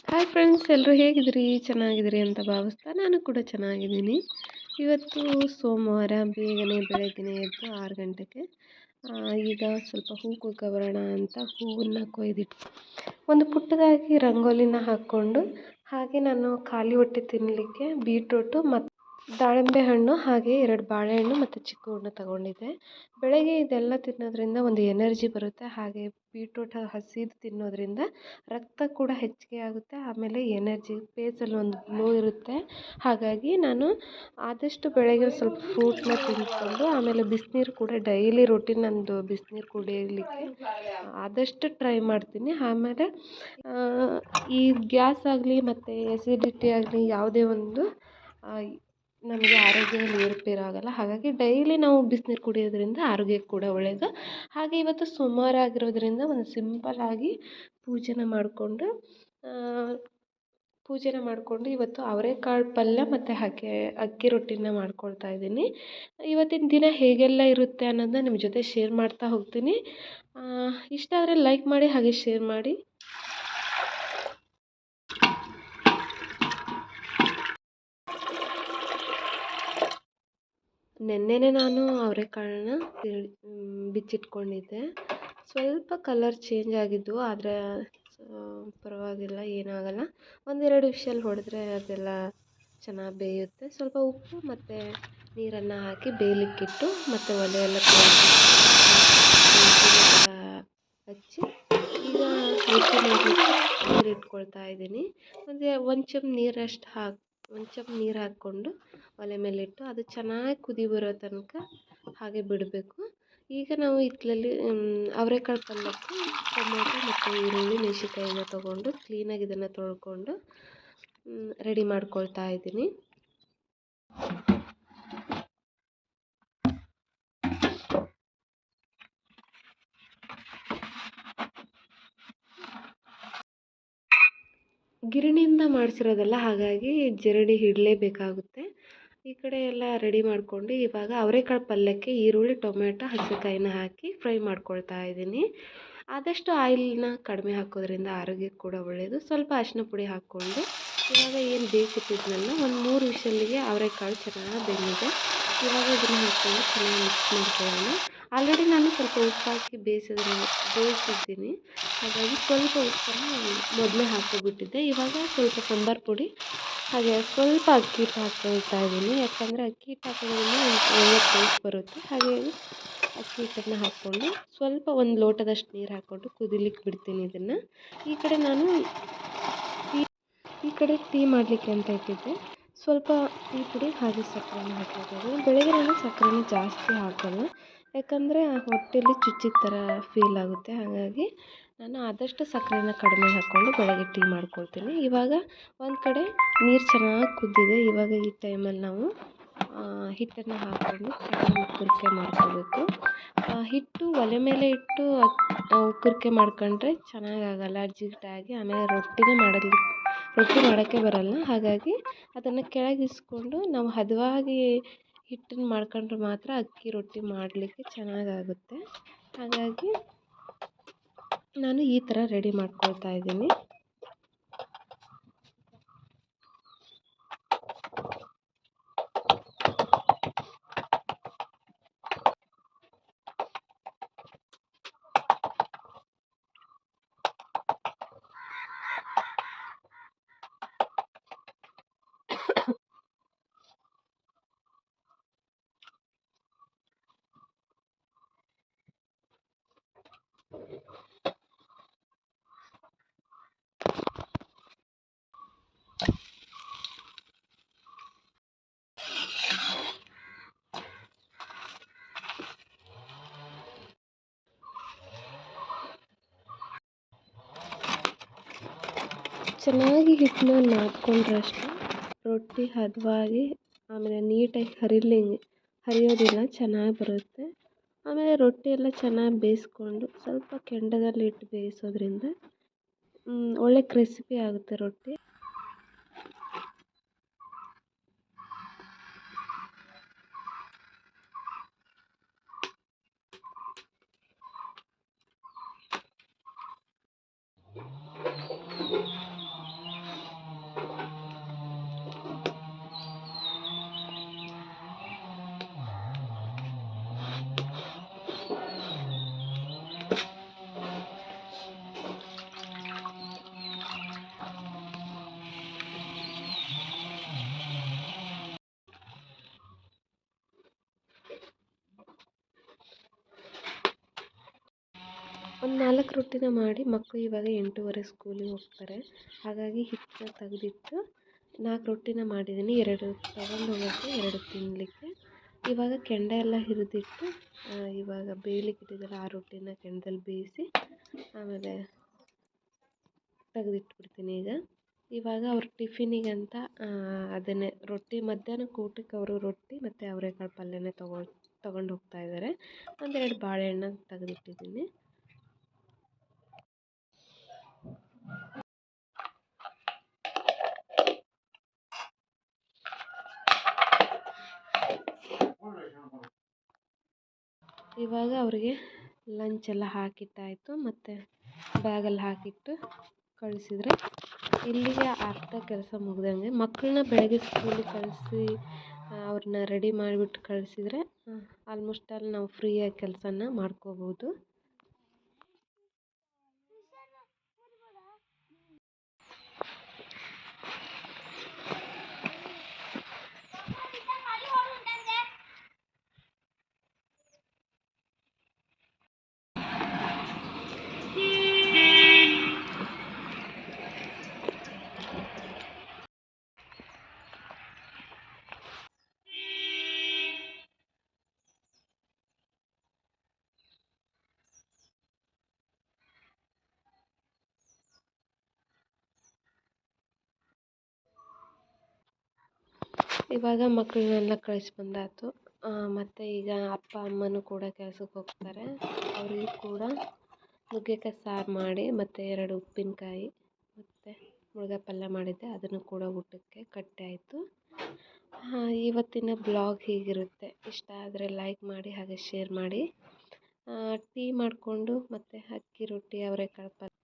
Hi friends, ಎಲ್ಲರೂ ಹೇಗಿದ್ದೀರಿ? ಚೆನ್ನಾಗಿದ್ದೀರಿ ಅಂತ ಭಾವಿಸ್ತಾ ನಾನು ಕೂಡ ಚೆನ್ನಾಗಿದ್ದೀನಿ. ಇವತ್ತು ಸೋಮವಾರ, ಬೇಗನೆ ಬೆಳಗ್ಗೆನೇ ಎದ್ದು 6 ಗಂಟೆಗೆ ಈಗ ಸ್ವಲ್ಪ ಹೂ ಬರೋಣ ಅಂತ ಹೂವನ್ನು ಕೊಯ್ದಿಟ್ಟು ಒಂದು ಪುಟ್ಟದಾಗಿ ರಂಗೋಲಿನ ಹಾಕ್ಕೊಂಡು, ಹಾಗೆ ನಾನು ಖಾಲಿ ಹೊಟ್ಟೆ ತಿನ್ನಲಿಕ್ಕೆ ಬೀಟ್ರೂಟು ಮತ್ತು ದಾಳಿಂಬೆ ಹಣ್ಣು, ಹಾಗೆ 2 ಬಾಳೆಹಣ್ಣು ಮತ್ತು ಚಿಕ್ಕು ಹಣ್ಣು ತಗೊಂಡಿದ್ದೆ. ಬೆಳಗ್ಗೆ ಇದೆಲ್ಲ ತಿನ್ನೋದ್ರಿಂದ ಒಂದು ಎನರ್ಜಿ ಬರುತ್ತೆ. ಹಾಗೆ ಬೀಟ್ರೂಟ್ ಹಸಿದು ತಿನ್ನೋದ್ರಿಂದ ರಕ್ತ ಕೂಡ ಹೆಚ್ಚಿಗೆ ಆಗುತ್ತೆ. ಆಮೇಲೆ ಎನರ್ಜಿ, ಫೇಸಲ್ಲಿ ಒಂದು ಗ್ಲೋ ಇರುತ್ತೆ. ಹಾಗಾಗಿ ನಾನು ಆದಷ್ಟು ಬೆಳಗ್ಗೆ ಸ್ವಲ್ಪ ಫ್ರೂಟ್ನ ತಿಂದ್ಕೊಂಡು, ಆಮೇಲೆ ಬಿಸಿನೀರು ಕೂಡ ಡೈಲಿ ರೊಟೀನ್ ನಂದು ಬಿಸಿನೀರು ಕುಡಿಯಲಿಕ್ಕೆ ಆದಷ್ಟು ಟ್ರೈ ಮಾಡ್ತೀನಿ. ಆಮೇಲೆ ಈ ಗ್ಯಾಸ್ ಆಗಲಿ ಮತ್ತು ಎಸಿಡಿಟಿ ಆಗಲಿ ಯಾವುದೇ ಒಂದು ನಮಗೆ ಆರೋಗ್ಯದಲ್ಲಿ ಏರುಪೇರು ಆಗೋಲ್ಲ. ಹಾಗಾಗಿ ಡೈಲಿ ನಾವು ಬಿಸಿನೀರು ಕುಡಿಯೋದ್ರಿಂದ ಆರೋಗ್ಯಕ್ಕೆ ಕೂಡ ಒಳ್ಳೆಯದು. ಹಾಗೆ ಇವತ್ತು ಸೋಮವಾರ ಆಗಿರೋದ್ರಿಂದ ಒಂದು ಸಿಂಪಲ್ಲಾಗಿ ಪೂಜೆನ ಮಾಡಿಕೊಂಡು ಇವತ್ತು ಅವರೆಕಾಳು ಪಲ್ಯ ಮತ್ತು ಅಕ್ಕಿ ರೊಟ್ಟಿನ ಮಾಡ್ಕೊಳ್ತಾ ಇದ್ದೀನಿ. ಇವತ್ತಿನ ದಿನ ಹೇಗೆಲ್ಲ ಇರುತ್ತೆ ಅನ್ನೋದನ್ನ ನಿಮ್ಮ ಜೊತೆ ಶೇರ್ ಮಾಡ್ತಾ ಹೋಗ್ತೀನಿ. ಇಷ್ಟ ಆದರೆ ಲೈಕ್ ಮಾಡಿ, ಹಾಗೆ ಶೇರ್ ಮಾಡಿ. ನೆನ್ನೆನೇ ನಾನು ಅವರೆಕಾಳನ್ನ ಬಿಚ್ಚಿಟ್ಕೊಂಡಿದ್ದೆ. ಸ್ವಲ್ಪ ಕಲರ್ ಚೇಂಜ್ ಆಗಿದ್ದು, ಆದರೆ ಪರವಾಗಿಲ್ಲ, ಏನಾಗಲ್ಲ. 1-2 ವಿಷಲ್ ಹೊಡೆದ್ರೆ ಅದೆಲ್ಲ ಚೆನ್ನಾಗಿ ಬೇಯುತ್ತೆ. ಸ್ವಲ್ಪ ಉಪ್ಪು ಮತ್ತು ನೀರನ್ನು ಹಾಕಿ ಬೇಯಲಿಕ್ಕಿಟ್ಟು, ಮತ್ತು ಒಲೆಯೆಲ್ಲ ಹಚ್ಚಿ ಈಗ ರೊಟ್ಟಿ ಮಾಡಲಿಕ್ಕೆ ನೀರು ಇಟ್ಕೊಳ್ತಾ ಇದ್ದೀನಿ. ಒಂದು ಚಮ್ ನೀರು ಹಾಕ್ಕೊಂಡು ಒಲೆ ಮೇಲಿಟ್ಟು ಅದು ಚೆನ್ನಾಗಿ ಕುದಿ ಬರೋ ತನಕ ಹಾಗೆ ಬಿಡಬೇಕು. ಈಗ ನಾವು ಹಿತ್ತಲಲ್ಲಿ ಅವರೆಕಾಳು ಪಲ್ಯಕ್ಕೆ ಟೊಮೊಟೊ ಮತ್ತು ಈರುಳ್ಳಿ, ಮೆಣಸಿನ್ಕಾಯಿನ ತೊಗೊಂಡು ಕ್ಲೀನಾಗಿ ಇದನ್ನು ತೊಳ್ಕೊಂಡು ರೆಡಿ ಮಾಡ್ಕೊಳ್ತಾ ಇದ್ದೀನಿ. ಗಿರಣಿಯಿಂದ ಮಾಡಿಸಿರೋದಲ್ಲ, ಹಾಗಾಗಿ ಜರಡಿ ಇಡಲೇಬೇಕಾಗುತ್ತೆ. ಈ ಕಡೆ ಎಲ್ಲ ರೆಡಿ ಮಾಡಿಕೊಂಡು ಇವಾಗ ಅವರೆಕಾಳು ಪಲ್ಯಕ್ಕೆ ಈರುಳ್ಳಿ, ಟೊಮೆಟೊ, ಹಸಿಕಾಯಿನ ಹಾಕಿ ಫ್ರೈ ಮಾಡ್ಕೊಳ್ತಾ ಇದ್ದೀನಿ. ಆದಷ್ಟು ಆಯಿಲ್ನ ಕಡಿಮೆ ಹಾಕೋದ್ರಿಂದ ಆರೋಗ್ಯಕ್ಕೆ ಕೂಡ ಒಳ್ಳೆಯದು. ಸ್ವಲ್ಪ ಅರಿಶಿನ ಪುಡಿ ಹಾಕ್ಕೊಂಡು ಇವಾಗ ಏನು ಬೇಯಿಸಿಟ್ಟಿದ್ನಲ್ಲ, ಒಂದು 3 ವಿಷಲ್ಲಿಗೆ ಅವರೆಕಾಳು ಚೆನ್ನಾಗಿ ಬೆಂದಿದೆ. ಇವಾಗ ಇದನ್ನು ಹಾಕ್ಕೊಂಡು ಚೆನ್ನಾಗಿ ಮಿಕ್ಸ್ ಮಾಡ್ಕೊಳ್ಳೋಣ. ಆಲ್ರೆಡಿ ನಾನು ಸ್ವಲ್ಪ ಉಪ್ಪು ಹಾಕಿ ಬೇಯಿಸಿದ್ದೀನಿ. ಹಾಗಾಗಿ ಸ್ವಲ್ಪ ಉಪ್ಪನ್ನು ಮೊದಲೇ ಹಾಕಿಬಿಟ್ಟಿದ್ದೆ. ಇವಾಗ ಸ್ವಲ್ಪ ಸಾಂಬಾರು ಪುಡಿ, ಹಾಗೆ ಸ್ವಲ್ಪ ಅಕ್ಕಿ ಹಿಟ್ಟು ಹಾಕ್ಕೊಳ್ತಾ ಇದ್ದೀನಿ. ಯಾಕಂದರೆ ಅಕ್ಕಿ ಹಿಟ್ಟು ಹಾಕೋದ್ರಿಂದ ಒಳ್ಳೆ ಟೇಸ್ಟ್ ಬರುತ್ತೆ. ಹಾಗಾಗಿ ಅಕ್ಕಿ ಹಿಟ್ಟನ್ನು ಹಾಕ್ಕೊಂಡು ಸ್ವಲ್ಪ 1 ಲೋಟದಷ್ಟು ನೀರು ಹಾಕ್ಕೊಂಡು ಕುದಿಲಿಕ್ಕೆ ಬಿಡ್ತೀನಿ ಇದನ್ನು. ಈ ಕಡೆ ಟೀ ಮಾಡಲಿಕ್ಕೆ ಅಂತ ಇಟ್ಟಿದ್ದೆ. ಸ್ವಲ್ಪ ಟೀ ಪುಡಿ ಹಾಗೆ ಸಕ್ಕರೆನ ಹಾಕಿದ್ದೀನಿ. ಬೆಳಗ್ಗೆ ನಾನು ಸಕ್ಕರೆನ ಜಾಸ್ತಿ ಹಾಕೋಲ್ಲ, ಯಾಕಂದರೆ ಹೊಟ್ಟೆಲಿ ಚುಚ್ಚಿದ ಥರ ಫೀಲ್ ಆಗುತ್ತೆ. ಹಾಗಾಗಿ ನಾನು ಆದಷ್ಟು ಸಕ್ಕರೆನ ಕಡಿಮೆ ಹಾಕ್ಕೊಂಡು ಬೆಳಗ್ಗೆ ಟೀ ಮಾಡ್ಕೊಳ್ತೀನಿ. ಇವಾಗ ಒಂದು ಕಡೆ ನೀರು ಚೆನ್ನಾಗಿ ಕುದ್ದಿದೆ. ಇವಾಗ ಈ ಟೈಮಲ್ಲಿ ನಾವು ಹಿಟ್ಟನ್ನು ಹಾಕ್ಕೊಂಡು ಚೆನ್ನಾಗಿ ಉಕ್ಕರಿಕೆ ಮಾಡ್ಕೋಬೇಕು. ಹಿಟ್ಟು ಒಲೆ ಮೇಲೆ ಇಟ್ಟು ಉಕ್ಕರಿಕೆ ಮಾಡ್ಕೊಂಡ್ರೆ ಚೆನ್ನಾಗಾಗಲ್ಲ, ಜಿಗಿಟಾಗಿ. ಆಮೇಲೆ ರೊಟ್ಟಿ ಮಾಡೋಕ್ಕೆ ಬರಲ್ಲ. ಹಾಗಾಗಿ ಅದನ್ನು ಕೆಳಗಿಸ್ಕೊಂಡು ನಾವು ಹದವಾಗಿ ಹಿಟ್ಟನ್ನು ಮಾಡ್ಕೊಂಡ್ರೆ ಮಾತ್ರ ಅಕ್ಕಿ ರೊಟ್ಟಿ ಮಾಡಲಿಕ್ಕೆ ಚೆನ್ನಾಗಾಗುತ್ತೆ. ಹಾಗಾಗಿ ನಾನು ಈ ಥರ ರೆಡಿ ಮಾಡ್ಕೊಳ್ತಾ ಇದ್ದೀನಿ. ಚೆನ್ನಾಗಿ ಹಿಟ್ಟನ್ನ ನಾದ್ಕೊಂಡ್ರೆ ಅಷ್ಟೇ ರೊಟ್ಟಿ ಹದವಾಗಿ, ಆಮೇಲೆ ನೀಟಾಗಿ ಹರಿಯೋದಿಲ್ಲ, ಚೆನ್ನಾಗಿ ಬರುತ್ತೆ. ಆಮೇಲೆ ರೊಟ್ಟಿ ಎಲ್ಲ ಚೆನ್ನಾಗಿ ಬೇಯಿಸ್ಕೊಂಡು ಸ್ವಲ್ಪ ಕೆಂಡದಲ್ಲಿ ಇಟ್ಟು ಬೇಯಿಸೋದ್ರಿಂದ ಒಳ್ಳೆ ಕ್ರಿಸ್ಪಿ ಆಗುತ್ತೆ ರೊಟ್ಟಿ. ಒಂದು 4 ರೊಟ್ಟಿನ ಮಾಡಿ, ಮಕ್ಕಳು ಇವಾಗ 8:30 ಸ್ಕೂಲಿಗೆ ಹೋಗ್ತಾರೆ. ಹಾಗಾಗಿ ಹಿಟ್ಟನ್ನ ತೆಗೆದಿಟ್ಟು 4 ರೊಟ್ಟಿನ ಮಾಡಿದ್ದೀನಿ. 2 ತೊಗೊಂಡು ಹೋಗೋಕ್ಕೆ, 2 ತಿನ್ನಲಿಕ್ಕೆ. ಇವಾಗ ಕೆಂಡ ಎಲ್ಲ ಹಿರಿದಿಟ್ಟು ಇವಾಗ ಬೇಯಲಿಕ್ಕೆ ಇಟ್ಟಿದ್ದೆಲ್ಲ ಆ ರೊಟ್ಟಿನ ಕೆಂಡದಲ್ಲಿ ಬೇಯಿಸಿ ಆಮೇಲೆ ತೆಗೆದಿಟ್ಬಿಡ್ತೀನಿ ಇವಾಗ ಅವ್ರ ಟಿಫಿನಿಗಂತ ಅದನ್ನೇ ರೊಟ್ಟಿ, ಮಧ್ಯಾಹ್ನಕ್ಕೆ ಊಟಕ್ಕೆ ಅವರು ರೊಟ್ಟಿ ಮತ್ತು ಅವರೆಕಾಳು ಪಲ್ಯನೇ ತೊಗೊಂಡು ಹೋಗ್ತಾ ಇದ್ದಾರೆ. 1-2 ಬಾಳೆಹಣ್ಣು ತೆಗೆದಿಟ್ಟಿದ್ದೀನಿ. ಇವಾಗ ಅವರಿಗೆ ಲಂಚ್ ಎಲ್ಲ ಹಾಕಿಟ್ಟಾಯಿತು, ಮತ್ತು ಬ್ಯಾಗಲ್ಲಿ ಹಾಕಿಟ್ಟು ಕಳಿಸಿದ್ರೆ ಇಲ್ಲಿಗೆ ಅರ್ಧ ಕೆಲಸ ಮುಗ್ದಂಗೆ. ಮಕ್ಕಳನ್ನ ಬೆಳಗ್ಗೆ ಸ್ಕೂಲಿಗೆ ಕಳಿಸಿ ಅವ್ರನ್ನ ರೆಡಿ ಮಾಡಿಬಿಟ್ಟು ಕಳಿಸಿದ್ರೆ ಆಲ್ಮೋಸ್ಟ್ ಆಲ್ ನಾವು ಫ್ರೀಯಾಗಿ ಕೆಲಸನ ಮಾಡ್ಕೋಬೋದು. ಇವಾಗ ಮಕ್ಕಳನ್ನೆಲ್ಲ ಕಳಿಸಿ ಬಂದಾಯ್ತು. ಮತ್ತು ಈಗ ಅಪ್ಪ ಅಮ್ಮನೂ ಕೂಡ ಕೆಲ್ಸಕ್ಕೆ ಹೋಗ್ತಾರೆ. ಅವರಿಗೂ ಕೂಡ ನುಗ್ಗೆಕಾಯಿ ಸಾರು ಮಾಡಿ ಮತ್ತು 2 ಉಪ್ಪಿನಕಾಯಿ ಮತ್ತು ಮುಳುಗಾಯಿ ಪಲ್ಯ ಮಾಡಿದ್ದೆ, ಅದನ್ನು ಕೂಡ ಊಟಕ್ಕೆ ಕಟ್ಟಿ ಆಯಿತು. ಇವತ್ತಿನ ಬ್ಲಾಗ್ ಹೀಗಿರುತ್ತೆ. ಇಷ್ಟ ಆದರೆ ಲೈಕ್ ಮಾಡಿ, ಹಾಗೆ ಶೇರ್ ಮಾಡಿ. ಟೀ ಮಾಡಿಕೊಂಡು ಮತ್ತು ಅಕ್ಕಿ ರೊಟ್ಟಿ, ಅವರೆಕಾಳು ಪಲ್ಯ